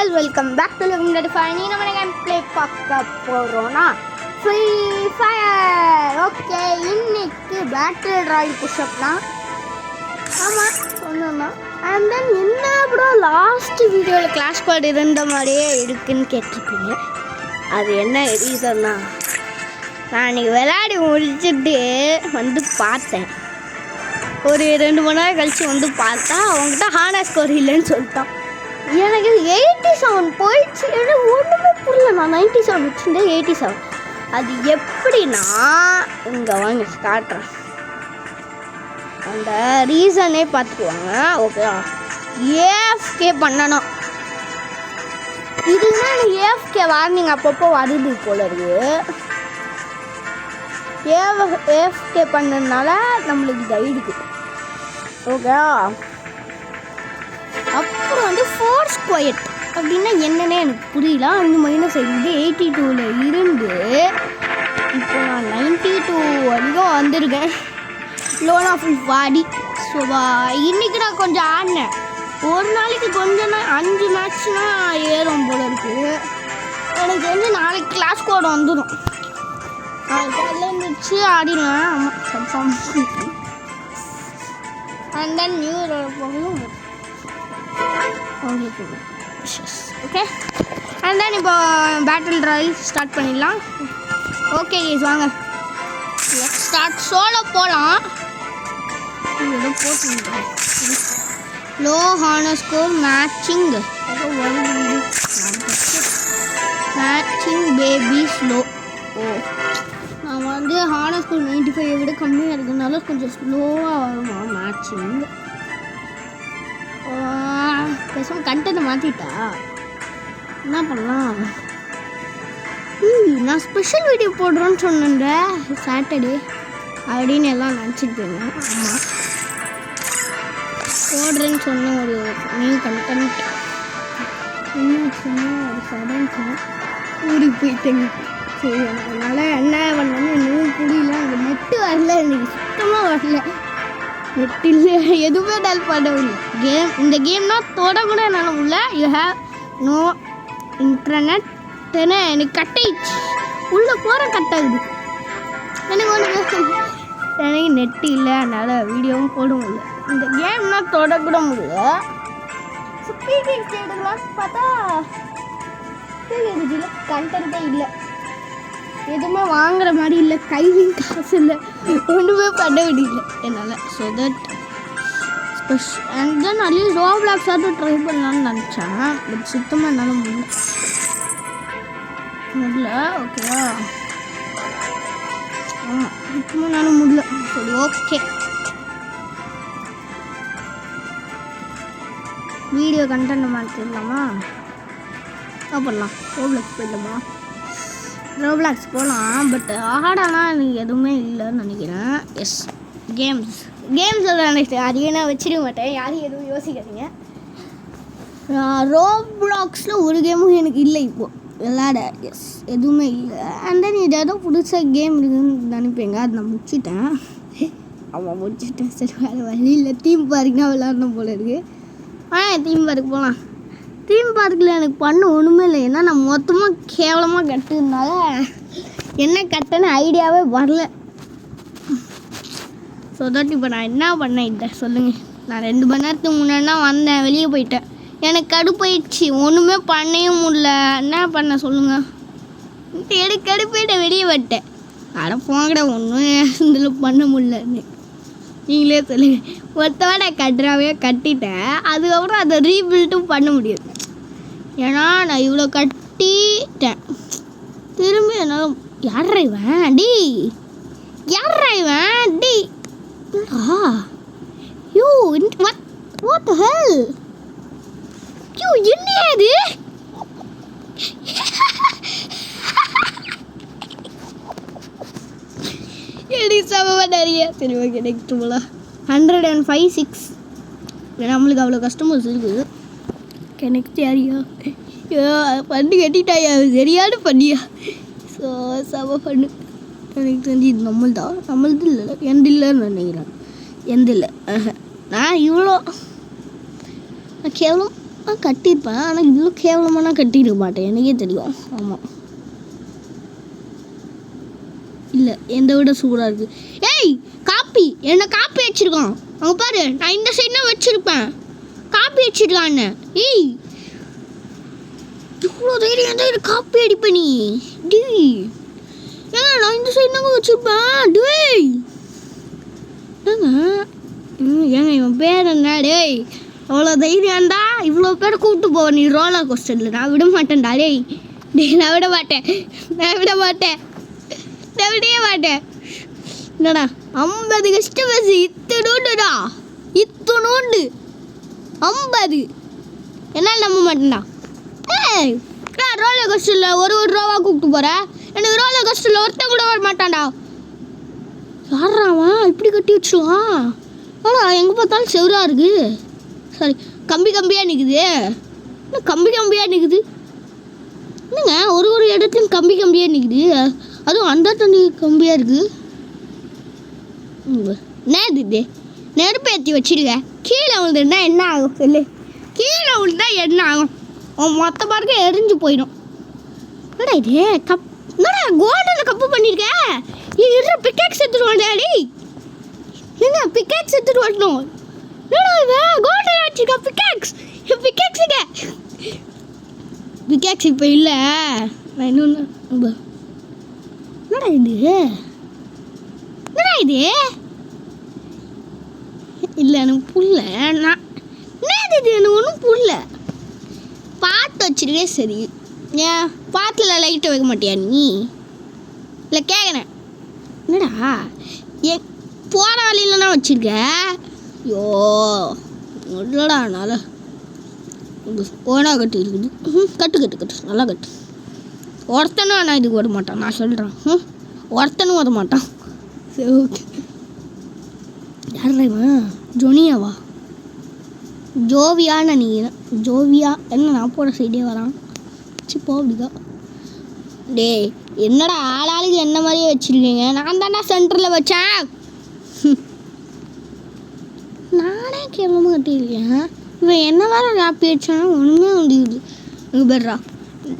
guys, welcome back to Living the Define. நம்ம game play பார்க்க போறோம்னா ஃப்ரீ ஃபயர். ஓகே, இன்னைக்கு பேட்டில் ராயல் புஷ்அப்னா சொன்னோம்னா அண்ட் தென் என்ன ப்ரோ லாஸ்ட் வீடியோவில் கிளாஷ் ஸ்குவாட் இருந்த மாதிரியே இருக்குன்னு கேட்டிருப்பீங்க. அது என்ன ரீசன்னா, நான் இன்னைக்கு விளையாடி முடிச்சுட்டு வந்து பார்த்தேன். ஒரு 2 மணி நேரம் கழித்து வந்து பார்த்தா அவங்ககிட்ட ஹானர் ஸ்கோர் இல்லைன்னு சொல்லிட்டான். எனக்கு 87 போயிடுச்சு. எனக்கு ஒன்றுமே புரியல. நான் 97 வச்சுருந்தேன், 87. அது எப்படின்னா, இங்கே வாங்க காட்டுறேன். அந்த ரீசனே பார்த்துக்குவாங்க. ஓகேவா, ஏஎஃப்கே பண்ணணும். இதுதான் எனக்கு ஏஎஃப்கே வார்னிங் அப்பப்போ வருது போல இருக்கு. ஏஎஃப்கே பண்ணதுனால நம்மளுக்கு கைடுக்கு. ஓகே, அப்புறம் வந்து ஃபோர்ஸ் குவைட் அப்படின்னா என்னன்னே எனக்கு புரியல. 5 மைனஸ் 5 82ல் இருந்து இப்போ நான் 92 வரைக்கும் வந்திருக்கேன். Loan of body. ஸோ இன்றைக்கி நான் கொஞ்சம் ஆடினேன். ஒரு நாளைக்கு கொஞ்சம் 5 மேட்ச்னா ஏறும் போல இருக்குது. எனக்கு வந்து நாளைக்கு கிளாஸ் கோடு வந்துடும். நாளைக்கு அதில் இருந்துச்சு ஆடிடுவேன். ஆமாம், confirm. And then new year போகணும். ஓகே, அண்ட் தென் இப்போ பேட்டில் ராயல் ஸ்டார்ட் பண்ணிடலாம். ஓகே கைஸ், வாங்க லெட்ஸ் ஸ்டார்ட். சோலோ போகலாம். போட்டுருக்கேன். Low honour score matching baby slow. ஓ, நான் வந்து ஹானர் ஸ்கோர் 95 விட கம்மியாக இருக்கிறதுனால கொஞ்சம் ஸ்லோவாக வருமா மேட்சிங். பேசாமல் கண்டென்ட்டை மாற்றிட்டா என்ன பண்ணலாம்? நான் ஸ்பெஷல் வீடியோ போடுறோன்னு சொன்னேன் சாட்டர்டே அப்படின்னு எல்லாம் நினச்சிருப்பீங்க. ஆமாம், போடுறேன்னு சொன்ன ஒரு நியூ கண்டென்ட் இன்னும் ஒரு சடன் ஊருக்கு போயிட்டேங்க. சரி, அதனால் என்ன பண்ணேன்னு இன்னும் புரியல. எனக்கு நெட்டு வரல, எனக்கு சுத்தமாக வரல. நெட் இல்லை, எதுவுமே டல் பண்ணவில்லை. இந்த கேம்னா தொட கூட என்னால் உள்ள யூ ஹேவ் நோ இன்டர்நெட். எனக்கு கட் ஆயிடுச்சு. உள்ளே போகிற கட் ஆகுது. எனக்கு நெட்டு இல்லை, அதனால் வீடியோவும் போட முடியல. இந்த கேம்னா தொடக்கூட முடியல. ஸ்பீக்கிங் ஸ்டேட்டஸ்லாம் பார்த்தா ஸ்பீக்கிங் கண்டென்ட்டே இல்லை, எதுவுமே வாங்குற மாதிரி இல்லை, கையிலையும் காசு இல்லை, ஒன்றுமே பண்ண முடியல என்னால். So that and then at least Roblox ஆட்டும் ட்ரை பண்ணலான்னு நினச்சேன். பட் சுத்தமாக என்னால் முடியல. ஓகேவா, சுத்தமாக என்னால் முடியல. சரி, ஓகே, வீடியோ கண்டென்ட் மாற்றிடலாமா? பண்ணலாம். ரோப்ளாக்ஸ் போயிடலாமா? ரோப்ளாக்ஸ் போகலாம். பட் ஆடானா எனக்கு எதுவுமே இல்லைன்னு நினைக்கிறேன். எஸ், கேம்ஸ் நினைச்சேன். அதையும் நான் வச்சிருக்க மாட்டேன், யாரும் எதுவும் யோசிக்காதீங்க. ரோப்ளாக்ஸில் ஒரு கேமும் எனக்கு இல்லை இப்போது விளாட. எஸ், எதுவுமே இல்லை. அண்ட் தென் ஏதோ புதுசாக கேம் இருக்குதுன்னு நினைப்பீங்க. அது நான் முடிச்சிட்டேன். ஆமாம், முடிச்சிட்டேன். சரி, வேறு வழி இல்லை. தீம் பார்க்குனா விளாடணும் போல இருக்குது. தீம் பார்க்கு போகலாம். தீம் பார்க்கில் எனக்கு பண்ண ஒன்றுமே இல்லை. ஏன்னா நான் மொத்தமாக கேவலமாக கட்டுறதுனால என்ன கட்டன்னு ஐடியாவே வரல. ஸோ தட் இப்போ நான் என்ன பண்ணேன் இதை சொல்லுங்கள். நான் 2 மணி நேரத்துக்கு முன்னாடி வந்தேன், வெளியே போயிட்டேன். எனக்கு கடுப்பாயிடுச்சு, ஒன்றுமே பண்ணவும் முடியல. என்ன பண்ண சொல்லுங்கள்? எனக்கு கடுப்பாயிட்ட வெளியே விட்டேன். அட போங்கட, ஒன்றும் இதில் பண்ண முடியலன்னு நீங்களே சொல்லுங்கள். ஒருத்தவரை கட்டுறாவே கட்டிட்டேன், அதுக்கப்புறம் அதை ரீபில்ட்டும் பண்ண முடியாது. ஏன்னா நான் இவ்வளோ கட்டிட்டேன். திரும்பி என்னால் யாரைவன் டி you what the hell you என்னது? எடி சமமாக நிறைய. சரி, ஓகே, நெக்ஸ்ட் போகலாம். 105 நம்மளுக்கு அவ்வளோ கஸ்டமர்ஸ் இருக்குது. ஓகே, நெக்ஸ்ட் யாரியா? பண்ணு கட்டிட்டாயா? சரியான பண்ணியா? ஸோ செம பண்ணு. எனக்கு தெரிஞ்சு இது நம்மளது இல்லை, எந்த இல்லைன்னு நினைக்கிறேன். எந்த இல்லை, நான் இவ்வளோ நான் கேவலம் கட்டியிருப்பேன், ஆனால் இவ்வளோ கேவலமாக நான் கட்டியிருக்க மாட்டேன், எனக்கே தெரியும். ஆமாம், இல்லை எந்த விட சூப்பராக இருக்குது. ஏய் காப்பி, என்ன காப்பி வச்சுருக்கான் அங்கே பாரு. நான் இந்த சைடு தான் வச்சுருப்பேன், காப்பி வச்சுருக்கான்னு. ஏய் இவ்வளோ தைரியம் தான் காப்பி அடிப்பேன் நீ. டேய் ஏங்க நான் இந்த சைடு தாங்க வச்சுருப்பேன். டேய் ஏங்க இவன் பேர் என்ன? டேய் அவ்வளோ தைரியம்டா, இவ்வளோ பேரை கூப்பிட்டு போவேன் நீ ரோலர் கோஸ்டரில். நான் விட மாட்டேன்டா. டேய் டேய் நான் விட மாட்டேன், நான் விடவே மாட்டேன். என்னடா 50 கஸ்டமர்ஸ் இத்தனோண்டுடா, இத்தனோண்டு 50 என்னால் நம்ப மாட்டேன்டா. ஏய் நான் ரோலர் கோஸ்டரில் ஒரு ரூபா கூப்பிட்டு போகிறேன், எனக்கு ரோலர் கோஸ்டரில் ஒருத்தன் கூட வர மாட்டான்டா. யாராவன் இப்படி கட்டி வச்சுருவான்? ஆனால் எங்கே பார்த்தாலும் செவராக இருக்குது. சாரி கம்பி கம்பியாக நிற்குது, கம்பி கம்பியாக நிற்குது. என்னங்க ஒரு இடத்துலையும் கம்பி கம்பியாக நிற்குது, அதுவும் அந்த தண்ணி கம்பியாக இருக்குது. என்னது இது? நெருப்பு ஏற்றி வச்சிருக்க, கீழே விழுந்துருந்தா என்ன ஆகும் சொல்லு? கீழே விழுந்தா என்ன ஆகும்? மொத்த பாருக்க எரிஞ்சு போயிடும். என்னடா இது கப்? என்னடா கோல்டில் கப்பு பண்ணியிருக்க? இது பிக்கேக்ஸ் எடுத்துட்டு வாடி. என்ன பிக்கேக்ஸ் எடுத்துட்டு வரணும்? என்னடா இது கோல்டில் வச்சுருக்க பிக்கேக்ஸ்? பிக்கேக்ஸுங்க பிக்கேக்ஸ் இப்போ இல்லை. நான் இன்னொன்று என்னடா இது? என்னடா இது? இல்லை எனக்கு புரியல. நான் என்னது இது? எனக்கு ஒன்றும் புரியல. பாட்டு வச்சிருக்கே சரி, ஏன் பாட்டில் லைட்டை வைக்க மாட்டியா நீ? இல்லை கேட்குறேன், என்னடா போகிற வழியிலனா வச்சுருக்க? ஐயோ இல்லைடா, நல்லா ஓனாக கட்டு இருக்குது. கட்டு கட்டு கட்டு நல்லா கட்டு. ஒருத்தனும் ஆனால் இதுக்கு வர மாட்டான், நான் சொல்கிறேன். ஒருத்தனும் வர மாட்டான். சரி ஓகே. யாருமா? ஜொனியாவா? ஜோவியான்னு நினைக்கிறேன். ஜோவியா என்ன நான் போகிற சைடே வரான். சிப்போ அப்படிதான். டேய் என்னடா ஆளாளுக்கு என்ன மாதிரியே வச்சுருக்கீங்க? நான் தானே சென்டரில் வச்சேன். நானே கேவலமாக கட்டியிருக்கேன். இவன் என்ன வேறு காப்பி வச்சான் ஒன்றுமே முடியுது. இங்கே பெறா.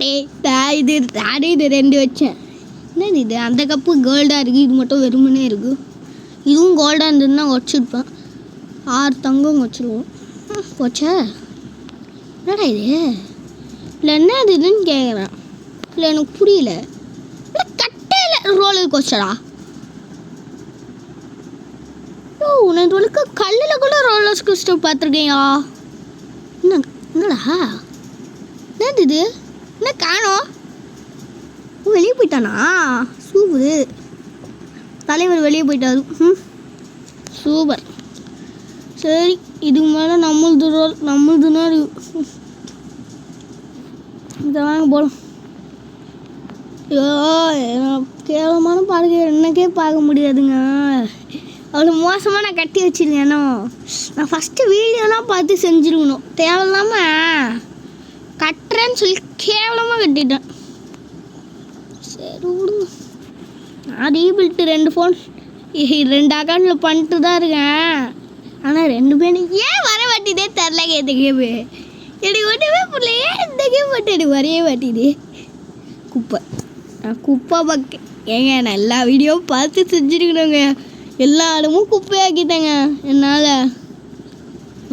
டேய் இது நானே இது 2 வச்சேன். என்னது இது? அந்த கப்பு கோல்டாக இருக்குது, இது மட்டும் வெறுமனே இருக்குது. இதுவும் கோல்டாக இருந்ததுன்னா வச்சுருப்பேன். 6 தங்கம் வச்சுருவோம். போச்சா? என்னடா இது? இல்லை என்ன இதுன்னு கேட்குறேன். இல்லை எனக்கு புரியல. இல்லை கட்டையில் ரோலர் கோஸ்டரா? ஓ உனக்கு ஒழுக்க கல்லில் கூட ரோலர் கோஸ்டர் பார்த்துருக்கேயா? என்னடா என்னது இது? என்ன காணோம்? வெளியே போயிட்டானா? சூப்பரு, தலைவர் வெளியே போயிட்டாரு. சூப்பர். சரி இதுக்கு மேலே நம்மளுதுன்னா இதை வாங்க போகலாம். ஐயோ கேவலமான பாருங்க, என்னக்கே பார்க்க முடியாதுங்க. அவ்வளோ மோசமாக நான் கட்டி வச்சிருக்கேனோ. நான் ஃபஸ்ட்டு வீடியோலாம் பார்த்து செஞ்சுருக்கணும். தேவையில்லாமல் கட்டுறேன்னு சொல்லி கேவலமாக கட்டிட்டேன். சரி விடுங்க. நான் ரீபில்ட்டு 2 ஃபோன் 2 அக்கௌண்ட்டில் பண்ணிட்டு தான் இருக்கேன். ஆனால் 2 பேரும் ஏன் வர மாட்டேதே தெரிலங்க. இந்த கேமு எனக்கு ஒன்றுமே புரியல. ஏன் இந்த கேம் மட்டும் எனக்கு வரைய மாட்டேது? குப்பை நான் குப்பை பக்கம் ஏங்க நான் எல்லா வீடியோவும் பார்த்து செஞ்சுருக்கணுங்க. எல்லா இடமும் குப்பையாக்கிட்டேங்க என்னால்.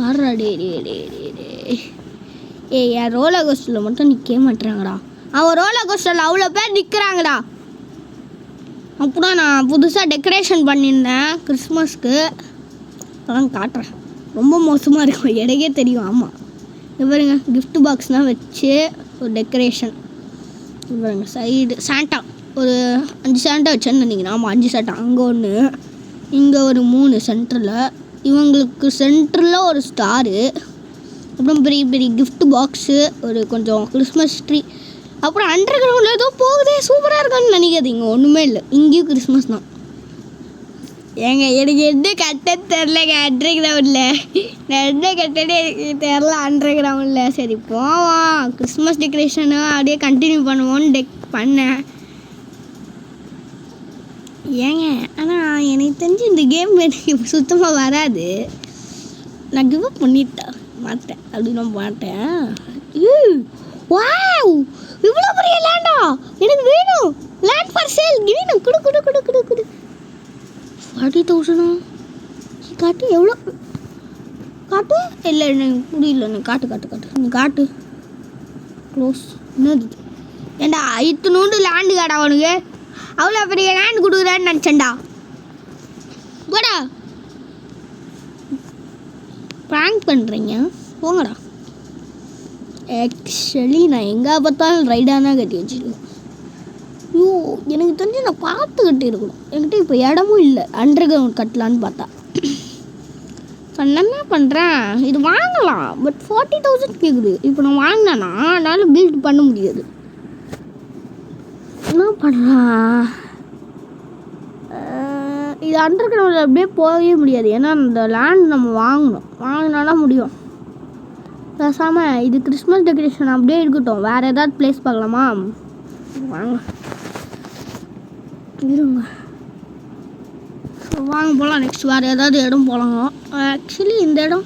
வர்றா டே டே டே டே டே. என் ரோலர் கோஸ்டரில் மட்டும் நிற்க மாட்டுறாங்கடா. அவன் ரோலர் கோஸ்டரில் அவ்வளோ பேர் நிற்கிறாங்கடா. அப்புறம் நான் புதுசாக டெக்கரேஷன் பண்ணியிருந்தேன் கிறிஸ்மஸ்க்கு. அதெல்லாம் காட்டுறேன். ரொம்ப மோசமாக இருக்கும், எனக்கே தெரியும். ஆமாம் இது பாருங்க, கிஃப்ட் பாக்ஸ்லாம் வச்சு ஒரு டெக்கரேஷன். இது பாருங்க சைடு சாண்டா ஒரு 5 சாண்டா வச்சேன்னு நினைக்கிறேன். ஆமாம் 5 சாண்டா. அங்கே ஒன்று, இங்கே ஒரு 3 சென்டரில், இவங்களுக்கு சென்டரில் ஒரு ஸ்டாரு, அப்புறம் பெரிய பெரிய கிஃப்ட் பாக்ஸு, ஒரு கொஞ்சம் கிறிஸ்மஸ் ட்ரீ, அப்புறம் அண்டர் கிரவுண்டில் ஏதோ போகுதே சூப்பராக இருக்கான்னு நினைக்காதீங்க. ஒன்றுமே இல்லை, இங்கேயும் கிறிஸ்மஸ் தான். ஏங்க எனக்கு என்ன கட்ட தெரிலங்க அண்டர் கிரவுண்டில். நான் என்ன கட்டனே எனக்கு தெரில அண்டர் கிரவுண்டில். சரி போவோம், கிறிஸ்மஸ் டெக்கரேஷனு அப்படியே கண்டினியூ பண்ணுவோன்னு பண்ணேன். ஏங்க ஆனால் எனக்கு தெரிஞ்சு இந்த கேம் எனக்கு சுத்தமாக வராது. நான் கிவ் அப் பண்ணிட்டேன். மாட்டேன் அப்படின்னு மாட்டேன். வாவ், இவ்வளோ பெரிய லேண்டா? எனக்கு வேணும். லேண்ட் ஃபார் சேல் வேணும். குடு குடு குடு குடு குடு. 40,000 காட்டு. எவ்வளோ காட்டு? இல்லை எனக்கு புரியல. எனக்கு காட்டு காட்டு காட்டு. நீ காட்டு. க்ளோஸ். என்னது? ஏண்டா இத்தனோண்டு லேண்டு காடா அவனுக்கு? அவ்வளோ பெரிய லேண்ட் கொடுக்குறான்னு நினச்சேன்டா. போடா, ப்ராங்க் பண்ணுறீங்க, போங்கடா. ஆக்சுவலி நான் எங்கே பார்த்தாலும் ரைடாக தான் கட்டி வச்சுருக்கேன். ஐயோ, எனக்கு தெரிஞ்சு நான் பார்த்து கட்டியிருக்கணும். என்கிட்ட இப்போ இடமும் இல்லை அண்டர் கிரவுண்ட் கட்டலான்னு பார்த்தா. என்ன பண்ணுறேன், இது வாங்கலாம், பட் 40,000 கேட்குது. இப்போ நான் வாங்கினேன்னா என்னால் பில்ட் பண்ண முடியாது. என்ன பண்ணலாம்? இது அண்டர் கிரவுண்டில் அப்படியே போகவே முடியாது. ஏன்னா இந்த லேண்ட் நம்ம வாங்கினாதான் முடியும். பேசாமல் இது கிறிஸ்மஸ் டெக்கரேஷன் அப்படியே இருக்கட்டும். வேறு ஏதாவது பிளேஸ் பார்க்கலாமா? வாங்க இருங்க, வாங்க போகலாம். நெக்ஸ்ட் வேறு ஏதாவது இடம் போகலாம். ஆக்சுவலி இந்த இடம்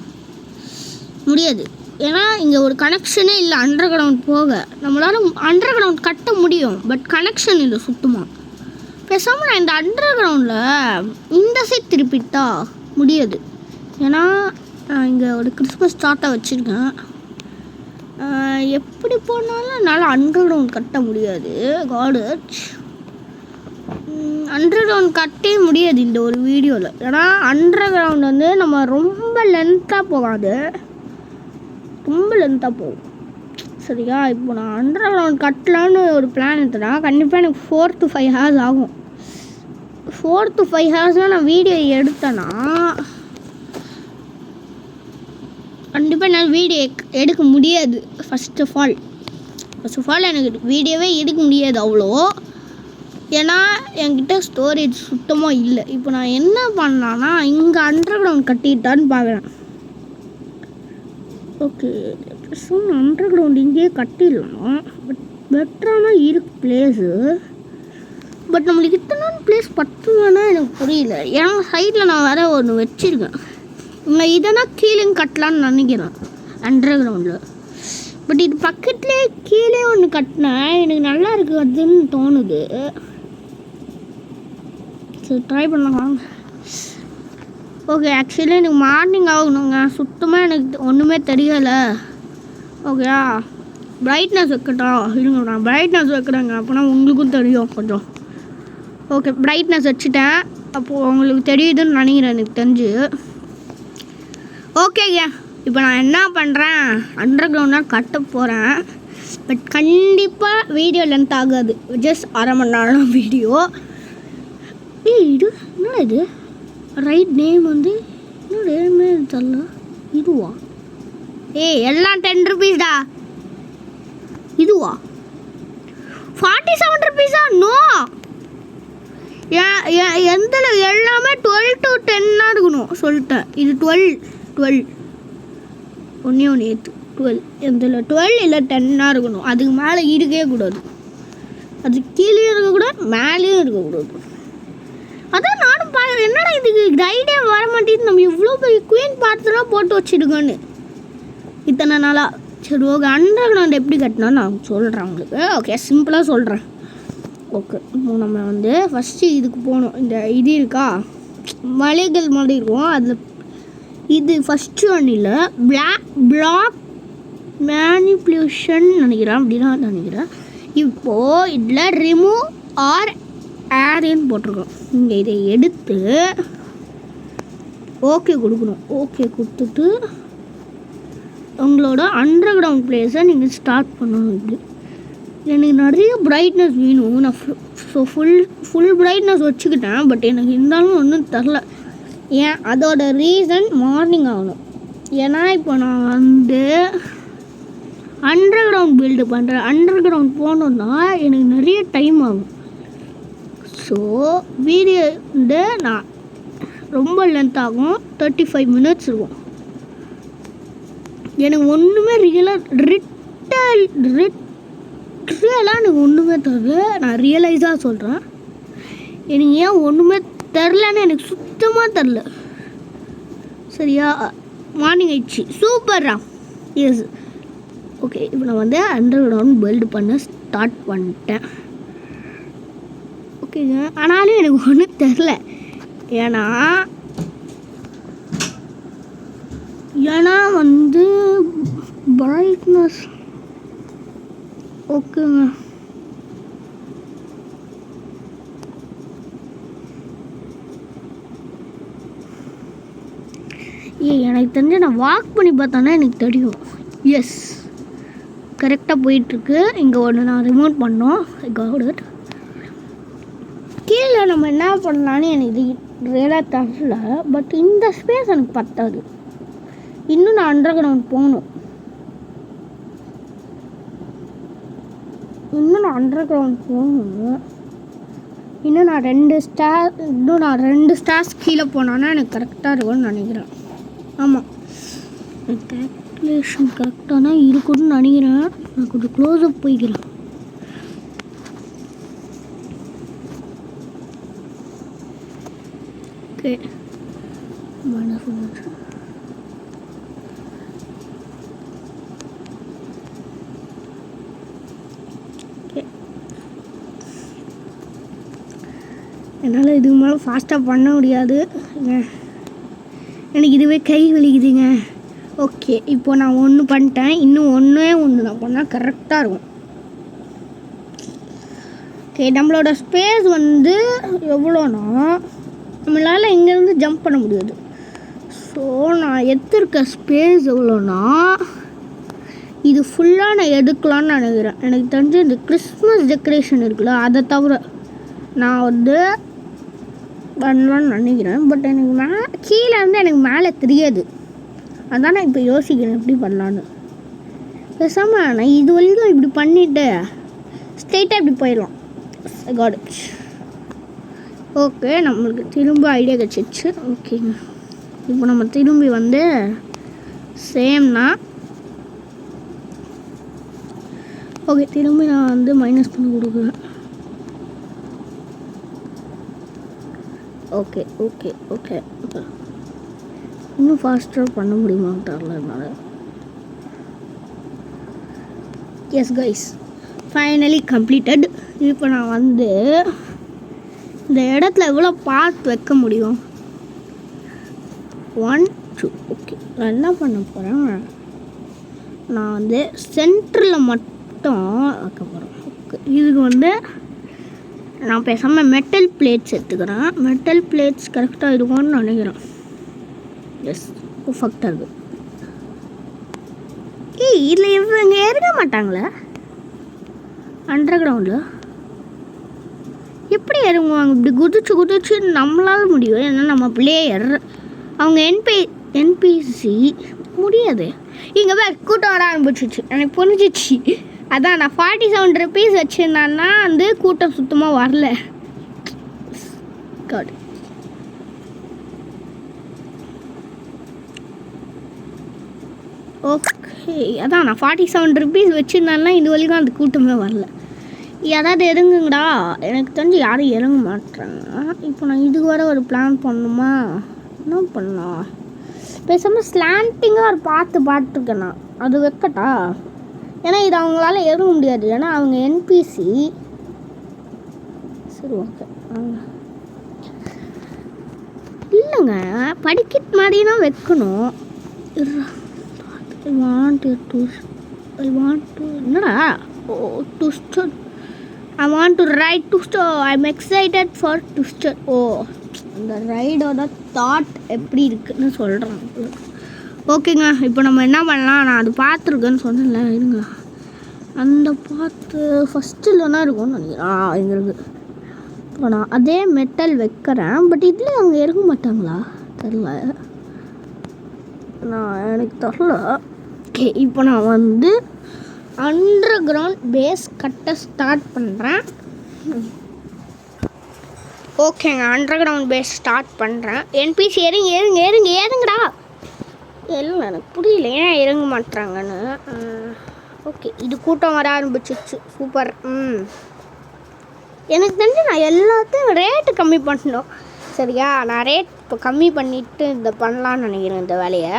முடியாது. ஏன்னா இங்கே ஒரு கனெக்ஷனே இல்லை. அண்டர் கிரவுண்ட் போக நம்மளால் அண்டர் கிரவுண்ட் கட்ட முடியும், பட் கனெக்ஷன் இல்லை சுத்தமாக. பேசாமல் நான் இந்த அண்டர் கிரவுண்டில் இந்த சைட் திருப்பிட்டா முடியாது. ஏன்னா நான் இங்கே ஒரு கிறிஸ்மஸ் தாத்தா வச்சுருக்கேன். எப்படி போனாலும் என்னால் அண்டர் கிரவுண்ட் கட்ட முடியாது. காடேஜ் அண்டர் கிரவுண்ட் கட்டே முடியாது இந்த ஒரு வீடியோவில். ஏன்னா அண்டர் கிரவுண்ட் வந்து நம்ம ரொம்ப லென்த்தாக போகாது, ரொம்ப லென்த்தாக போகும். சரியா? இப்போ நான் அண்டர் கிரவுண்ட் கட்டலான்னு ஒரு பிளான் எடுத்தேன்னா கண்டிப்பாக எனக்கு 4 to 5 hours ஆகும். 4 to 5 hours நான் வீடியோ எடுத்தேன்னா கண்டிப்பாக என்னால் வீடியோ எடுக்க முடியாது. ஃபர்ஸ்ட் ஆஃப் ஆல் எனக்கு வீடியோவே எடுக்க முடியாது அவ்வளோ. ஏன்னா என்கிட்ட ஸ்டோரேஜ் சுத்தமாக இல்லை. இப்போ நான் என்ன பண்ணலான்னா இங்கே அண்டர் கிரவுண்ட் கட்டிட்டான்னு பார்க்குறேன். ஓகே, அண்டர் கிரவுண்ட் இங்கேயே கட்டிடலாம். பட் பெட்டரான இருக்கு பிளேஸு. பட் நம்மளுக்கு இத்தனை பிளேஸ் பத்துவேன்னா எனக்கு புரியல. ஏன்னா சைடில் நான் வேறு ஒன்று வச்சுருக்கேன். நான் இதனா கீழே கட்டலான்னு நினைக்கிறேன் அண்டர் கிரவுண்டில். பட் இது பக்கத்துலேயே கீழே ஒன்று கட்டினேன், எனக்கு நல்லா இருக்குதுன்னு தோணுது. சரி, ட்ரை பண்ணலாம். ஓகே, ஆக்சுவலி எனக்கு மார்னிங் ஆகணுங்க. சுத்தமாக எனக்கு ஒன்றுமே தெரியலை. ஓகேயா? பிரைட்னஸ் வைக்கட்டும். இருங்க, நான் பிரைட்னஸ் வைக்கிறேங்க, அப்போனா உங்களுக்கும் தெரியும் கொஞ்சம். ஓகே, பிரைட்னஸ் வச்சுட்டேன். அப்போது உங்களுக்கு தெரியுதுன்னு நினைக்கிறேன், எனக்கு தெரிஞ்சு. ஓகேங்க, இப்போ நான் என்ன பண்ணுறேன், அண்டர் கிரவுண்டாக கட்ட போகிறேன். பட் கண்டிப்பாக வீடியோ லென்த் ஆகாது. ஜஸ்ட் 1/2 மணி நேரம் வீடியோ. இது என்னடா இது? ரைட் நேம் வந்து என்னோட தெரியல. இதுவா? எல்லாம் 10 rupeesடா. இதுவா 47 rupeesா? நோ, எந்த எல்லாமே 12 to 10 இருக்கணும் சொல்லிட்டேன். இது 12 ஒன்றே ஏற்று 12. எந்தில் 12 இல்லை 10 இருக்கணும். அதுக்கு மேலே இருக்கவே கூடாது. அது கீழே இருக்கக்கூடாது, மேலேயும் இருக்கக்கூடாது. அதான் நானும் பார்க்குறேன், என்னடா இதுக்கு ஐடியா வர மாட்டேங்குது. நம்ம இவ்வளோ பெரிய குயின் பார்த்துலாம் போட்டு வச்சுருக்கோன்னு இத்தனை நாளாக. சரி, ஓகே, அண்டர் கிரவுண்ட் எப்படி கட்டினா நான் சொல்கிறேன் உங்களுக்கு. ஓகே, சிம்பிளாக சொல்கிறேன். ஓகே, நம்ம வந்து ஃபஸ்ட்டு இதுக்கு போகணும். இந்த இது இருக்கா, மலைகள் மாதிரி இருக்கும். அதில் இது ஃபஸ்ட்டு ஒன்று இல்லை, பிளாக் மேனிப்புலேஷன் நினைக்கிறேன், அப்படின்னா நினைக்கிறேன். இப்போது இதில் ரிமூவ் ஆர் ஏரின்னு போட்டிருக்கோம். இங்கே இதை எடுத்து ஓகே கொடுக்கணும். ஓகே கொடுத்துட்டு உங்களோட அண்டர் கிரவுண்ட் பிளேஸை நீங்கள் ஸ்டார்ட் பண்ணணும். இது எனக்கு நிறைய பிரைட்னஸ் வேணும். நான் ஃபுல் பிரைட்னஸ் வச்சுக்கிட்டேன். பட் எனக்கு இருந்தாலும் ஒன்றும் தரல. ஏன், அதோட ரீசன் மார்னிங் ஆகணும். ஏன்னா இப்போ நான் வந்து அண்டர் கிரவுண்ட் பில்டு பண்ணுறேன். அண்டர் கிரவுண்ட் போகணுன்னா எனக்கு நிறைய டைம் ஆகும். ஸோ வீடியோ வந்து நான் ரொம்ப லென்த் ஆகும், 35 minutes இருக்கும். எனக்கு ஒன்றுமே ரியலாக எனக்கு ஒன்றுமே தெரியல. நான் ரியலைஸாக சொல்கிறேன், எனக்கு ஏன் ஒன்றுமே தெரிலன்னு எனக்கு சுத்தமாக தெரில. சரியா? மார்னிங் ஆயிடுச்சு. சூப்பர்ரா. எஸ். ஓகே, இப்போ நான் வந்து அண்டர் கிரவுண்ட் பில்டு பண்ண ஸ்டார்ட் பண்ணிட்டேன். ஓகேங்க, ஆனாலும் எனக்கு ஒன்றும் தெரில. ஏன்னா வந்து பிரைட்னஸ் ஓகேங்க. எனக்கு தெரிஞ்சு நான் வாக் பண்ணி பார்த்தோன்னா எனக்கு தெரியும். எஸ், கரெக்டாக போயிட்டுருக்கு. இங்கே ஒன்று நான் ரிமூவ் பண்ணோம். கவுடட் கீழே நம்ம என்ன பண்ணலான்னு எனக்கு ரியலாக தெரியல. பட் இந்த ஸ்பேஸ் எனக்கு பத்தாது. இன்னும் நான் அண்டர் கிரவுண்ட் போகணும். இன்னும் நான் 2 ஸ்டார்ஸ் கீழே போனான்னா எனக்கு கரெக்டாக இருக்கும்னு நினைக்கிறேன். ஆமாம், கேல்குலேஷன் கரெக்டாக தான் இருக்குன்னு நினைக்கிறேன். நான் கொஞ்சம் க்ளோஸ்அப் போய்க்கிறேன். ஓகே, என்னால் இதுக்கு மேலே ஃபாஸ்ட்டாக பண்ண முடியாது. எனக்கு இதுவே கை வலிக்குதுங்க. ஓகே, இப்போ நான் ஒன்று பண்ணிட்டேன். இன்னும் ஒன்று நான் பண்ணால் கரெக்டாக இருக்கும். ஓகே, நம்மளோட ஸ்பேஸ் வந்து எவ்வளோனா நம்மளால் இங்கேருந்து ஜம்ப் பண்ண முடியாது. ஸோ நான் எடுத்துருக்க ஸ்பேஸ் எவ்வளோனா இது ஃபுல்லாக நான் எடுக்கலான்னு நினைக்கிறேன். எனக்கு தெரிஞ்சு இந்த கிறிஸ்மஸ் டெக்கரேஷன் இருக்குல்ல, அதை தவிர நான் வந்து பண்ணலான்னு நினைக்கிறேன். பட் எனக்கு கீழே வந்து எனக்கு மேலே தெரியாது. அதான் நான் இப்போ யோசிக்கிறேன் எப்படி பண்ணலான்னு. பேசாமல் நான் இது வரைக்கும் இப்படி பண்ணிவிட்டு ஸ்ட்ரெயிட்டாக இப்படி போயிடலாம். Got it. ஓகே, நம்மளுக்கு திரும்ப ஐடியா கிடச்சிச்சு. ஓகேங்க, இப்போ நம்ம திரும்பி வந்து சேம்னா ஓகே, திரும்பி நான் வந்து மைனஸ் பண்ணி கொடுக்குறேன். ஓகே ஓகே ஓகே ஓகே இன்னும் ஃபாஸ்ட்டாக பண்ண முடியுமான்னு தெரியல என்னால். S guys, finally completed. இப்போ நான் வந்து இந்த இடத்துல எவ்வளோ பார்ட் வைக்க முடியும்? 1 2. ஓகே, நான் என்ன பண்ண போகிறேன், நான் வந்து சென்டரில் மட்டும் வைக்க போகிறேன். ஓகே, இதுக்கு வந்து நான் பேசாமல் மெட்டல் பிளேட்ஸ் எடுத்துக்கிறேன். மெட்டல் பிளேட்ஸ் கரெக்டாக இருக்கும்னு நினைக்கிறேன். எஸ், பர்ஃபெக்டாக இருக்குது. இதில் இவங்க ஏறிட மாட்டாங்களே அண்டர் கிரவுண்டில். எப்படி இறங்குவாங்க? இப்படி குதிச்சு நம்மளால் முடியும். ஏன்னா நம்ம பிளேயர், அவங்க என்பிசி முடியாது. இங்கே போய் கூட்டம் வர ஆரம்பிச்சிச்சு. எனக்கு புரிஞ்சிச்சு. அதான் நான் 47 rupees வச்சுருந்தேன்னா வந்து கூட்டம் சுத்தமாக வரல. காட். ஓகே, அதான் நான் 47 rupees வச்சுருந்தேன்னா இது வரைக்கும் அந்த கூட்டமே வரல. யாராவது இறங்குங்கடா. எனக்கு தெரிஞ்சு யாரும் இறங்க மாட்டுறாங்க. இப்போ நான் இதுக்கு வர ஒரு பிளான் பண்ணணுமா? என்ன பண்ணலாம்? பேசாமல் ஸ்லாண்டிங்காக ஒரு பார்த்துருக்கேன் நான், அது வைக்கட்டா? ஏன்னா இது அவங்களால இறங்க முடியாது. ஏன்னா அவங்க என்பிசி. சரி, ஓகே. இல்லைங்க, படிக்கட் மாதிரி தான் வைக்கணும். என்னடா twister. I want to ride Twister. I'm excited for Twister. அந்த ரைடோட தாட் எப்படி இருக்குன்னு சொல்கிறேன். ஓகேங்க, இப்போ நம்ம என்ன பண்ணலாம், நான் அது பார்த்துருக்கேன்னு சொன்னேன்ல, இருங்க. அந்த பார்த்து ஃபஸ்ட்டு இல்லைனா இருக்கும்னு நினைக்கிறேன். இங்கே இருக்குது. இப்போ நான் அதே மெட்டல் வைக்கிறேன். பட் இதில் அவங்க இறங்க மாட்டாங்களா தெரில, எனக்கு தெரில. ஓகே, இப்போ நான் வந்து அண்டர் கிரவுண்ட் பேஸ் கட்ட ஸ்டார்ட் பண்ணுறேன். ஓகேங்க, அண்டர் கிரவுண்ட் பேஸ் ஸ்டார்ட் பண்ணுறேன். என்பிசி ஏறுங்கடா. எல்லாம் எனக்கு புரியல ஏன் இறங்க மாட்டுறாங்கன்னு. ஓகே, இது கூட்டம் வர ஆரம்பிச்சிச்சு. சூப்பர். எனக்கு தெரிஞ்சு நான் எல்லாத்தையும் ரேட்டு கம்மி பண்ணணும். சரியா? நான் ரேட் இப்போ கம்மி பண்ணிவிட்டு இதை பண்ணலான்னு நினைக்கிறேன் இந்த வேலையை.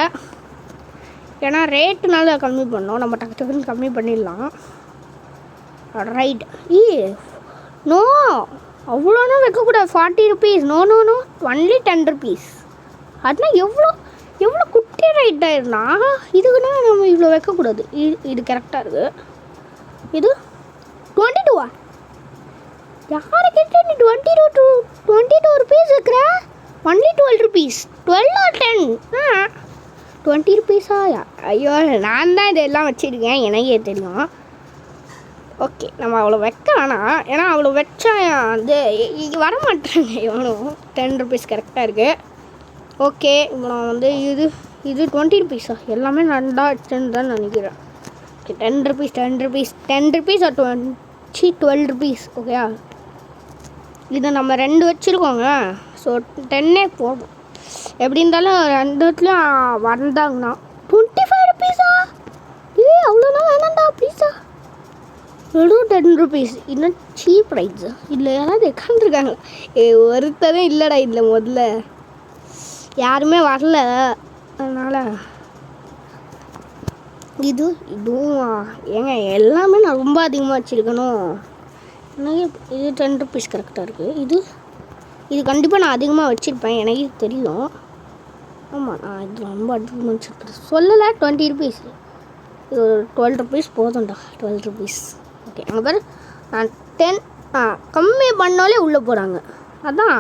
ஏன்னா ரேட்டுனால கம்மி பண்ணோம், நம்ம டக்கு டக்குன்னு கம்மி பண்ணிடலாம். ரைட். நோ, அவ்வளோனா வைக்கக்கூடாது. 40 rupees. No no no, only 10 rupees. அதுனா எவ்வளோ எவ்வளோ குட்டி ரைட் ஆயிருந்தா இதுக்குன்னா நம்ம இவ்வளோ வைக்கக்கூடாது. இது கரெக்டாக இருக்குது. இது 22. யாரை கேட்டு நீ 22 rupees இருக்கிற? Only 12 rupees. 12 or 10? 20 rupees. ஐயோ, நான் தான் இதெல்லாம் வச்சுருக்கேன், எனக்கே தெரியும். ஓகே, நம்ம அவ்வளோ வைக்க வேணாம். ஏன்னா அவ்வளோ வச்சா வந்து இங்கே வர மாட்டேங்க எவ்வளோ. 10 rupees கரெக்டாக இருக்குது. ஓகே, இப்போ நான் வந்து இது 20 rupees. எல்லாமே நல்லா வச்சுன்னு தான் நினைக்கிறேன். Okay, 10 rupees or 12 rupees. ஓகேயா, இதை நம்ம 2 வச்சுருக்கோங்க. ஸோ 10 போதும். எப்படி இருந்தாலும் 2த்துலையும் வந்தாங்கண்ணா 25 rupees. அவ்வளோனா வேணாண்டா ப்ளீஸா. வெறும் 10 rupees. இன்னும் சீப் ரைட்ஸ். இதில் யாராவது உட்காந்துருக்காங்க? ஒருத்தரே இல்லைடா இதில். முதல்ல யாருமே வரல, அதனால் இதுவும் ஏங்க எல்லாமே நான் ரொம்ப அதிகமாக வச்சுருக்கணும். இது 10 rupees கரெக்டாக இருக்குது. இது கண்டிப்பாக நான் அதிகமாக வச்சுருப்பேன், எனக்கு தெரியும். ஆமாம், நான் இது ரொம்ப அதிகமாக வச்சுருக்கேன். சொல்லலை 20 rupees. இது ஒரு 12 rupees போதும்டா. 12 rupees. ஓகே, அங்கே பேர் நான் 10 கம்மி பண்ணாலே உள்ளே போகிறாங்க. அதான்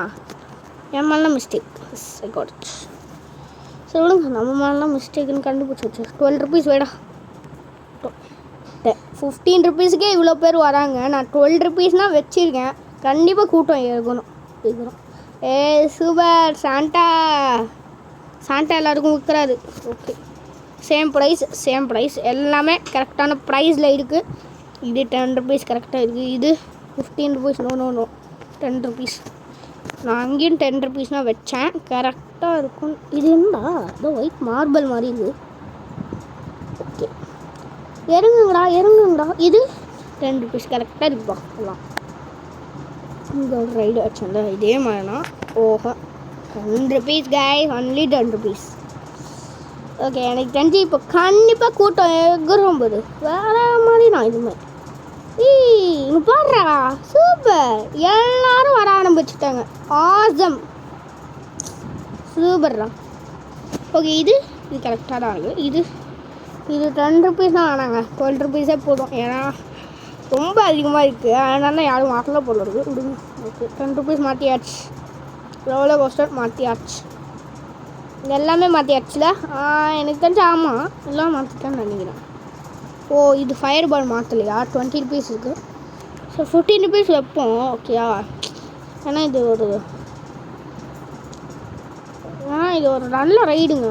என் மேலாம் மிஸ்டேக். சரி விடுங்க, நம்ம மேலாம் மிஸ்டேக்குன்னு கண்டுபிடிச்சி 12 rupees வேடா. 15 rupeesக்கே இவ்வளோ பேர் வராங்க. நான் 12 rupeesனால் வச்சுருக்கேன். கண்டிப்பாக கூட்டம் ஏறணும். சூப்பர். சாண்டா எல்லாருக்கும் விற்கிறாரு. ஓகே, சேம் ப்ரைஸ் எல்லாமே கரெக்டான ப்ரைஸில் இருக்குது. இது 10 rupees கரெக்டாக இருக்குது. இது 15 rupees. No 10 rupees. நான் அங்கேயும் 10 rupees தான் வச்சேன், கரெக்டாக இருக்கும். இது என்னடா அதோ ஒயிட் மார்பிள் மாதிரி இருக்குது. ஓகே, இறங்குங்கடா. இது 10 rupees கரெக்டாக இருக்குப்பா. எல்லாம் இங்கே ஒரு ரைடு வச்சேன்ல, இதே மாதிரினா. ஓஹோ, 10 rupees guys, only 10 rupees. Okay, எனக்கு தெரிஞ்சு இப்போ கண்டிப்பாக கூட்டம் எகுறும் போது வேறு மாதிரி நான் இது மாதிரி. இங்கே பாடுறா, சூப்பர். எல்லாரும் வர ஆரம்பிச்சுட்டாங்க. ஆசம், சூப்பர்ரா. ஓகே, இது கரெக்டாக தான் இருக்குது. இது 10 rupees தான் ஆனாங்க. 12 rupees போதும், ஏன்னா ரொம்ப அதிகமாக இருக்குது. அதனால யாரும் வாக்கில் போல இருக்குது. விடுங்க. ஓகே, 10 rupees மாற்றியாச்சு. ரோலர் கோஸ்டர் மாற்றியாச்சு. எல்லாமே மாற்றியாச்சுல. எனக்கு தெரிஞ்சு ஆமாம், எல்லாம் மாற்றிட்டான்னு நினைக்கிறேன். இது ஃபயர் பால் மாற்றலையா? 20 rupees இருக்குது. ஸோ 15 rupees வைப்போம். ஓகேயா, ஏன்னா இது ஒரு நல்ல ரைடுங்க.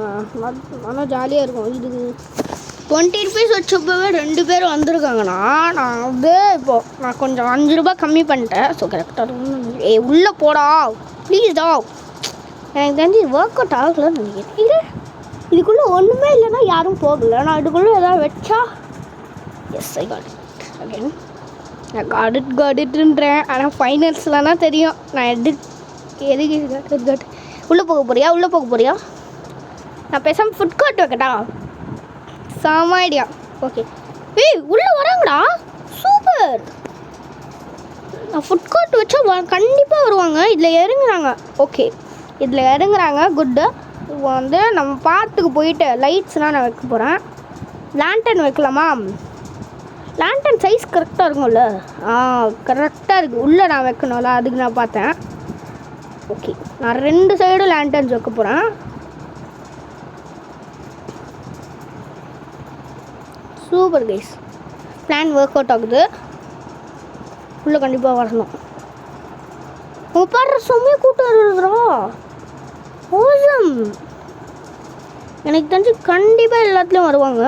நல்லா ஜாலியாக இருக்கும். இதுக்கு 20 rupees வச்சப்பவே 2 பேர் வந்திருக்காங்கண்ணா. நான் வந்து இப்போது நான் கொஞ்சம் 5 ரூபா கம்மி பண்ணிட்டேன். ஸோ கரெக்டாக உள்ளே போடா ப்ளீஸ்டா. எனக்கு தெரிஞ்சு ஒர்க் அவுட் ஆகலன்னு நினைக்கிறேன். இதுக்குள்ளே ஒன்றுமே இல்லைன்னா யாரும் போகலை. நான் இதுக்குள்ளே எதாவது வச்சா yes I got it again. நான் காடிட்டுன்றேன், ஆனால் ஃபைனல்ஸ்லனா தெரியும் நான் எதுக்கு உள்ளே போக போறியா? நான் பேசாமல் ஃபுட் கோர்ட் வைக்கட்டா? செம ஐடியா. ஓகே, உள்ளே வராங்கடா. சூப்பர். நான் ஃபுட் கோர்ட் வச்சா கண்டிப்பாக வருவாங்க. இதில் இறங்குறாங்க. ஓகே, இதில் இறங்குறாங்க. குட்டு. இப்போ வந்து நம்ம பார்த்துக்கு போயிட்டு லைட்ஸ்லாம் நான் வைக்க போகிறேன். லேண்டன் வைக்கலாமா? லேண்டன் சைஸ் கரெக்டாக இருக்கும்ல? கரெக்டாக இருக்குது. உள்ளே நான் வைக்கணும்ல, அதுக்கு நான் பார்த்தேன். ஓகே, நான் 2 சைடும் லேண்டன்ஸ் வைக்க போகிறேன். Super guys, plan work out ஆகுது. உள்ளே கண்டிப்பாக வரணும். உங்கள் பாடுற செம்மையாக கூட்டம் இருக்குதுரா. ஓசம். எனக்கு தெரிஞ்சு கண்டிப்பாக எல்லாத்துலேயும் வருவாங்க.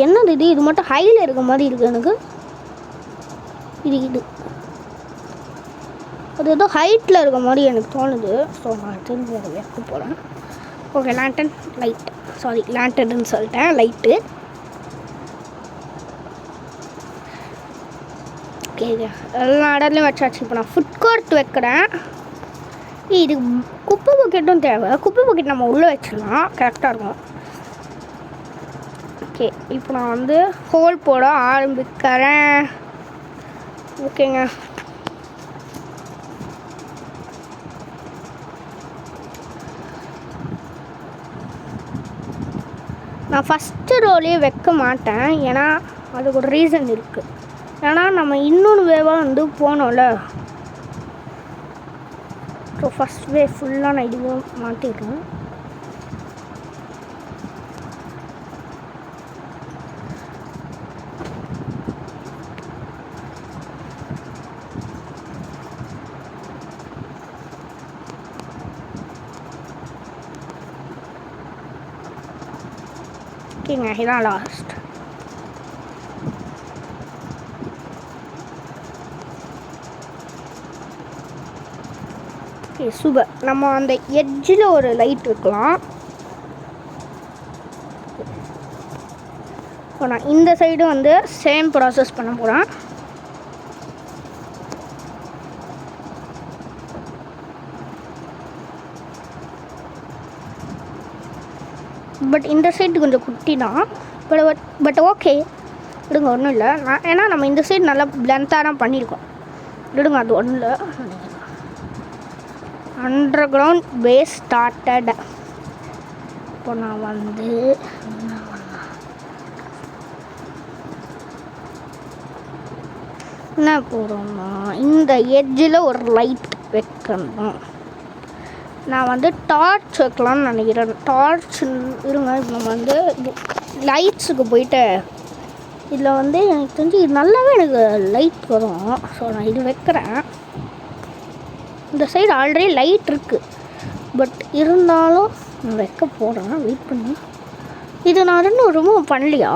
என்னது இது மட்டும் ஹையில் இருக்க மாதிரி இருக்குது எனக்கு. இது அது ஏதோ ஹைட்டில் இருக்க மாதிரி எனக்கு தோணுது. ஸோ நான் திரும்பி அதை வைக்க போகிறேன். ஓகே, லேண்டன்னு சொல்லிட்டேன். லைட்டு. ஓகே, எல்லா இடத்துலையும் வச்சாச்சு. இப்போ நான் ஃபுட் கோர்ட் வைக்கிறேன். இது குப்பை பக்கெட்டும் தேவை. குப்பை பக்கெட் நம்ம உள்ளே வச்சிடலாம், கரெக்டாக இருக்கும். ஓகே இப்போ நான் வந்து ஹோல் போட ஆரம்பிக்கிறேன். ஓகேங்க. நான் ஃபஸ்ட்டு ரோலே வைக்க மாட்டேன், ஏன்னா அதுக்கு ஒரு ரீசன் இருக்குது. ஏன்னா நம்ம இன்னொன்று வேவாக வந்து போனோம்ல, ஸோ ஃபஸ்ட் வே ஃபுல்லாக நான் இதுவும் மாட்டிடுறேன். ஓகேங்க, இதான் லாஸ்ட். Okay super. நம்ம அந்த எட்ஜில் ஒரு லைட் வைக்கலாம். இப்போ நான் இந்த சைடு வந்து சேம் ப்ராசஸ் பண்ண போகிறேன். பட் இந்த சைடு கொஞ்சம் குட்டி தான். பட் ஓகே விடுங்க, ஒன்றும் இல்லை. ஏன்னா நம்ம இந்த சைடு நல்லா லென்த்தாக தான் பண்ணியிருக்கோம். விடுங்க, அது ஒன்றும் இல்லை. Underground base started. இப்போ நான் வந்து என்ன போகிறோம்னா, இந்த எட்ஜில் ஒரு லைட் வைக்கணும். நான் வந்து டார்ச் வைக்கலாம்னு நினைக்கிறேன். டார்ச் இருங்க, நம்ம வந்து லைட்ஸுக்கு போயிட்டு இதில் வந்து எனக்கு தெரிஞ்சு இது நல்லாவே எனக்கு லைட் வரும். ஸோ நான் இது வைக்கிறேன். இந்த சைடு ஆல்ரெடி லைட் இருக்குது, பட் இருந்தாலும் நான் வைக்க போகிறேன். வெயிட் பண்ணி இது நான் இன்னும் ரிமூவ் பண்ணலையா?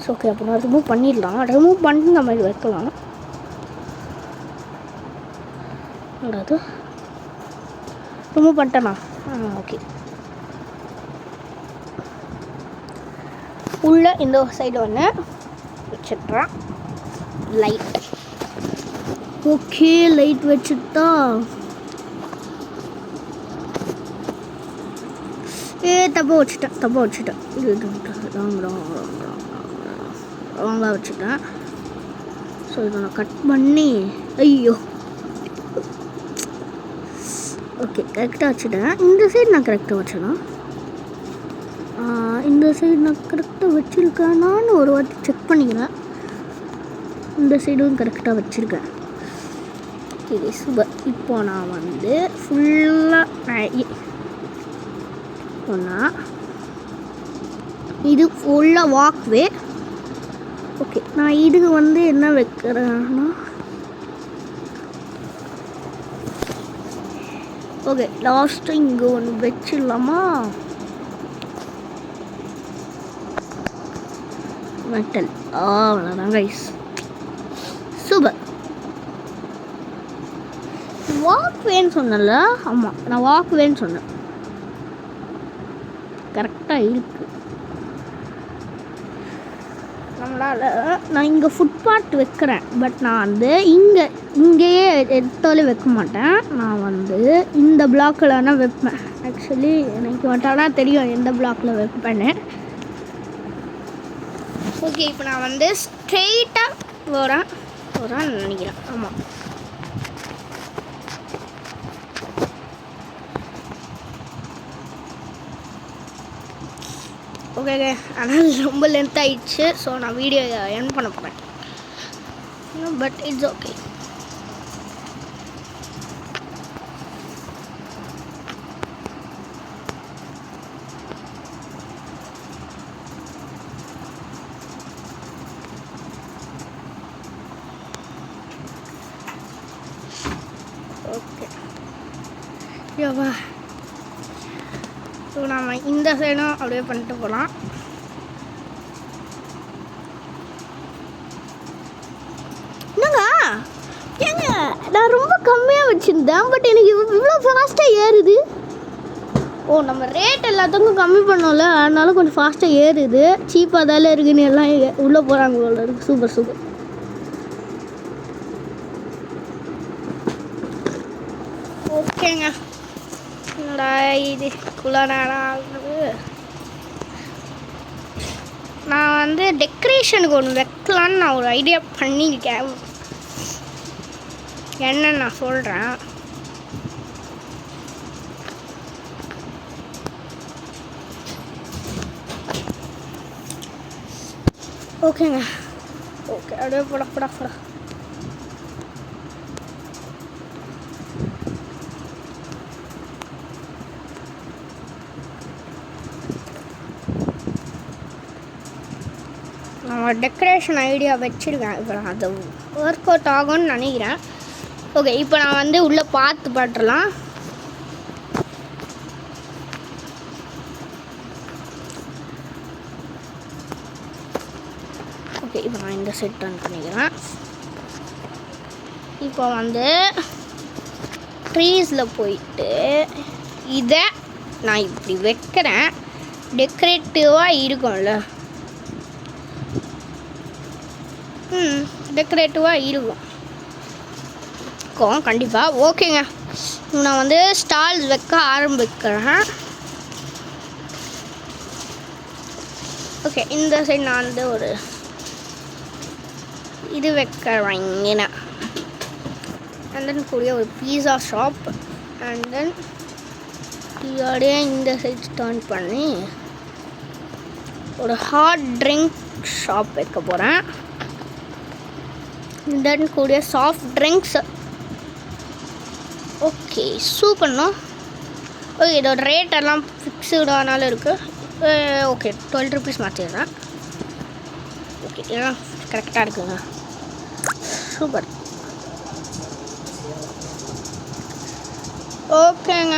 ஸோ ஓகே, அப்போ நான் ரிமூவ் பண்ணிடலாம். ரிமூவ் பண்ணிட்டு நம்ம இது வைக்கலாம். அது ரிமூவ் பண்ணிட்டேண்ணா. ஓகே, உள்ள இந்த சைடு ஒன்று வச்சிட்றேன் லைட். ஓகே, லைட் வச்சுட்டா. தப்பாக வச்சுட்டேன். இது ராங்காக வச்சுட்டேன். ஸோ இதை நான் கட் பண்ணி, ஐயோ ஓகே கரெக்டாக வச்சுட்டேன். இந்த சைடு நான் கரெக்டாக வச்சேன்னா, இந்த சைடு நான் கரெக்டாக வச்சுருக்கேன். நானும் ஒரு வாட்டி செக் பண்ணிக்கிறேன். இந்த சைடும் கரெக்டாக வச்சுருக்கேன். Okay super. இப்போ நான் வந்து ஃபுல்லாக இது ஃபுல்லாக வாக்வே. ஓகே, நான் இதுக்கு வந்து என்ன வைக்கிறேன்னா, ஓகே லாஸ்ட்டு இங்கே ஒன்று வச்சிடலாமா? மெட்டல். அவ்வளோதான் கைஸ், சூப்பர். வாக்வேன்னு சொன்னல? ஆமாம், நான் வாக்வேன்னு சொன்னேன். கரெக்டாக இருக்குது. நம்மளால் நான் இங்கே ஃபுட்பாத் வைக்கிறேன், பட் நான் வந்து இங்கேயே எடுத்தாலும் வைக்க மாட்டேன். நான் வந்து இந்த பிளாக்கில் வேணால் வைப்பேன். ஆக்சுவலி எனக்கு மட்டும் தெரியும் எந்த பிளாக்கில் வைப்பேன்னு. ஓகே, இப்போ நான் வந்து ஸ்ட்ரெயிட்டாக போகிறேன்னு நினைக்கிறேன். ஆமாம், ஓகேங்க. ஆனால் ரொம்ப லென்த் ஆகிடுச்சு. ஸோ நான் வீடியோ எண்ட் பண்ண போகிறேன். But it's okay. ஓகே யோவா. ஸோ நம்ம இந்த சைடும் அப்படியே பண்ணிட்டு போகலாம். என்னங்க ஏங்க, நான் ரொம்ப கம்மியாக வச்சுருந்தேன், பட் எனக்கு இவ்வளோ ஃபாஸ்ட்டாக ஏறுது. ஓ, நம்ம ரேட் எல்லாத்துக்கும் கம்மி பண்ணோம்ல, அதனால கொஞ்சம் ஃபாஸ்ட்டாக ஏறுது. சீப்பாக தானே இருக்குன்னு எல்லாம் உள்ளே போகிறாங்க போல இருக்குது. Super super. ஓகேங்க, இது குள்ள நேரம் ஆகுது. நான் வந்து டெக்கரேஷனுக்கு ஒன்று வைக்கலான்னு நான் ஒரு ஐடியா பண்ணியிருக்கேன். என்னன்னு நான் சொல்கிறேன். ஓகேங்க. ஓகே, அப்படியே போட. நான் டெக்கரேஷன் ஐடியா வச்சுருக்கேன். இப்போ நான் அது ஒர்க் அவுட் ஆகும்னு நினைக்கிறேன். ஓகே, இப்போ நான் வந்து உள்ளே பார்த்துடலாம். ஓகே, இப்போ நான் இந்த செட் ரன் பண்ணிக்கிறேன். இப்போ வந்து ட்ரீஸில் போயிட்டு இதை நான் இப்படி வைக்கிறேன். டெக்கரேட்டிவாக இருக்கும்ல, டெக்கரேட்டிவாக இருக்கும் கண்டிப்பாக. ஓகேங்க, நான் வந்து ஸ்டால்ஸ் வைக்க ஆரம்பிக்கிறேன். ஓகே, இந்த சைடு நான் வந்து ஒரு இது வைக்கிறேன். அண்ட் தென் கூடிய ஒரு பீஸா ஷாப். அண்ட் தென் இதோடைய இந்த சைட் டர்ன் பண்ணி ஒரு ஹாட் ட்ரிங்க் ஷாப் வைக்க போகிறேன். தென் கூடிய சாஃப்ட் ட்ரிங்க்ஸ். ஓகே, சூப்பர்ண்ணா. ஓகே, இதோட ரேட் எல்லாம் ஃபிக்ஸ்டானாலும் இருக்குது. Okay, 12 rupees மாற்றிடுறேன். ஓகே, எல்லாம் கரெக்டாக இருக்குங்க. சூப்பர். ஓகேங்க.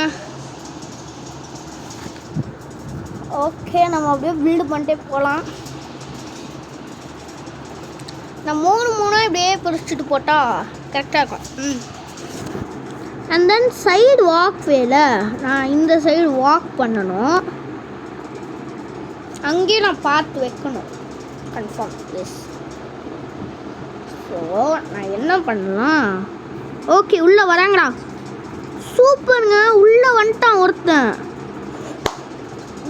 ஓகே, நம்ம அப்படியே பில்டு பண்ணிட்டே போகலாம். நான் மூணு இப்படியே பிரிச்சுட்டு போட்டால் கரெக்டாக இருக்கும். அண்ட் தென் சைடு வாக் வேல நான் இந்த சைடு வாக் பண்ணணும். அங்கேயே நான் பார்த்து வைக்கணும் கன்ஃபார்ம். எஸ். ஸோ நான் என்ன பண்ணலாம்? ஓகே, உள்ளே வராங்கடா. சூப்பருங்க, உள்ளே வந்துட்டான் ஒருத்தன்.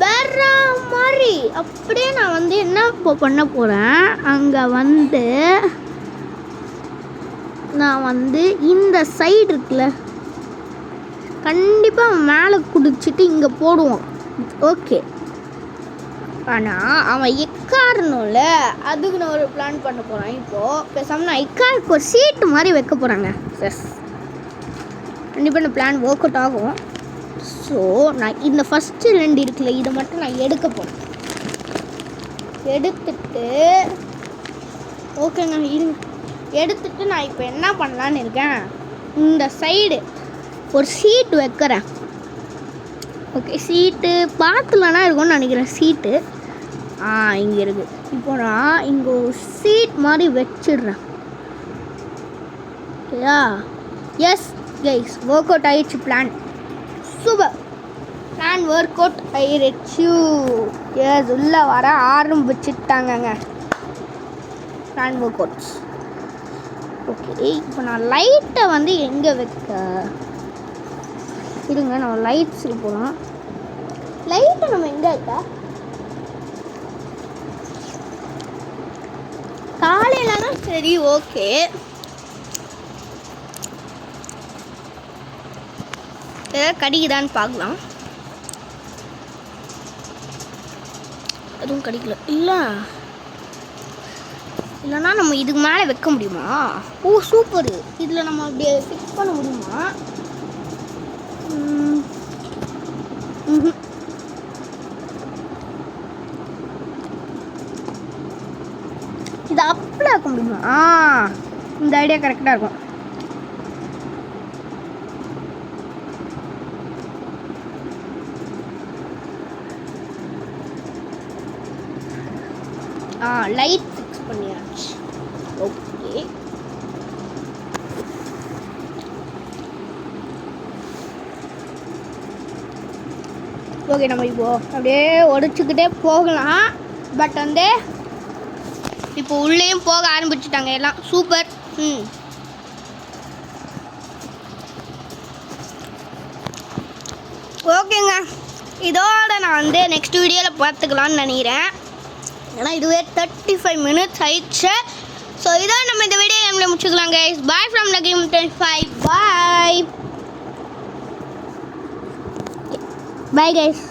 வேற மாதிரி அப்படியே நான் வந்து என்ன இப்போ பண்ண போகிறேன், அங்கே வந்து நான் வந்து இந்த சைடு இருக்குல்ல, கண்டிப்பாக மேலே குடிச்சிட்டு இங்கே போடுவோம். ஓகே, ஆனால் அவன் எக்காரணும்ல, அதுக்கு நான் ஒரு பிளான் பண்ண போகிறேன். இப்போது பேசாமல் நான் எக்காருக்கு ஒரு சீட்டு மாதிரி வைக்க போகிறாங்க. எஸ், கண்டிப்பாக இந்த பிளான் ஒர்க் அவுட் ஆகும். ஸோ நான் இந்த ஃபஸ்ட்டு 2 இருக்குல்ல, இதை மட்டும் நான் எடுக்க போகிறேன். எடுத்துட்டு ஓகேங்க, இருங்க. எடுத்துட்டு நான் இப்போ என்ன பண்ணலான்னு இருக்கேன், இந்த சைடு ஒரு சீட்டு வைக்கிறேன். ஓகே, சீட்டு பார்த்துலனா இருக்கும்னு நினைக்கிறேன். சீட்டு இங்கே இருக்குது. இப்போ நான் இங்கே ஒரு சீட் மாதிரி வச்சிடுறேன். ஓகேயா? எஸ் கைஸ், ஒர்க் அவுட் ஆயிடுச்சு plan. Super, plan work out ஆயிடுச்சு. எஸ், உள்ளே வர ஆரம்பிச்சுட்டாங்கங்க. Plan work outs. ஓகே, இப்போ நான் லைட்டை வந்து எங்கே வைக்க இருங்க, நம்ம லைட்ஸுக்கு போகலாம். லைட்டை நம்ம எங்கே வைக்க? காலையில் தான். சரி, ஓகே. ஏதாவது கடிக்குதான்னு பார்க்கலாம். எதுவும் கடிக்கல. இல்லைன்னா நம்ம இதுக்கு மேலே வைக்க முடியுமா? ஓ சூப்பர், இதில் நம்ம அப்படியே ஃபிக்ஸ் பண்ண முடியுமா? இதை அப்ளை ஆக்க முடியுமா? இந்த ஐடியா கரெக்டாக இருக்கும். லைட் ஃபிக்ஸ் பண்ணியாச்சு. ஓகே, ஓகே, நம்ம இப்போ அப்படியே உடச்சிக்கிட்டே போகலாம். பட் வந்து இப்போ உள்ளேயும் போக ஆரம்பிச்சுட்டாங்க எல்லாம். சூப்பர். ஓகேங்க, இதோட நான் வந்து நெக்ஸ்ட் வீடியோவில் பார்த்துக்கலான்னு நினைக்கிறேன். ஏன்னா இதுவே 35 மினிட்ஸ் ஆயிடுச்சு. ஸோ இதான் நம்ம இந்த வீடியோ நம்மளை முடிச்சுக்கலாம் கைஸ். பாய் ஃப்ரம் லக்கீம் 25. Bye bye guys.